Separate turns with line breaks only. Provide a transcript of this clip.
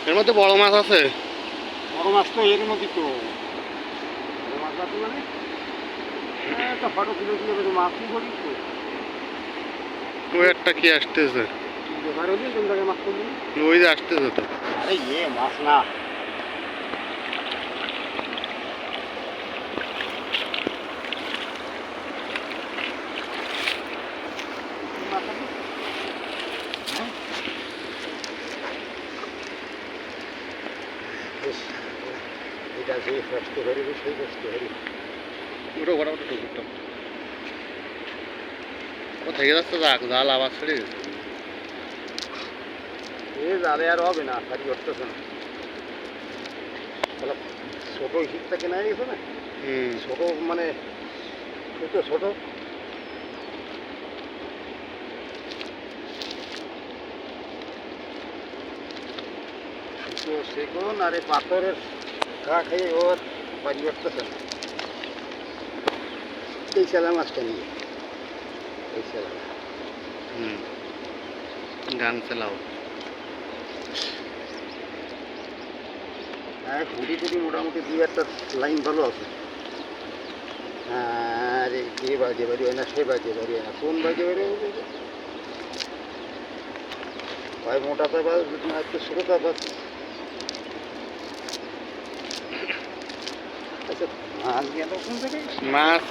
এর মধ্যে বড় মাছ আছে।
বড় মাছ তো এর মধ্যে তো বড় মাছ আছে মানে তো ফটো তুলে তুলে মাছ কি করিস তো
ওই একটা কি আসতেছে,
ব্যাপার হলি কোন জায়গায় মাছ করবি
ওই যে আসতেছে তো।
আরে মাছ না এটা যে কষ্ট করি সেই কষ্ট করি
ওটা ওটা ওটা টুকুরটা ও থেকে যাচ্ছে, যাক জাল আবার ছেড়ে গেছে।
এ জালে আর হবে না সারি করতেছে না তাহলে ছোটো শীতটা কেনা গেছে না ছোটো মানে ছোটো ছোটো সেগুন আর এই পাথরের গা খেয়ে ওর বাড়ি করতেছে না এই চালা মাছটা নিয়ে এই চালা
গান চালাও।
হ্যাঁ ঘুরি টুরি মোটামুটি দুই একটা লাইন ভালো আছে। আর এ বাজে বাড়ি হয় না সে বাজে বাড়ি হয় না কোন বাজে বাড়ি হয় মোটাতে বাজ না একটু ছোটোটা বাজ। আচ্ছা মাছ গেল কোন জায়গায়
মাছ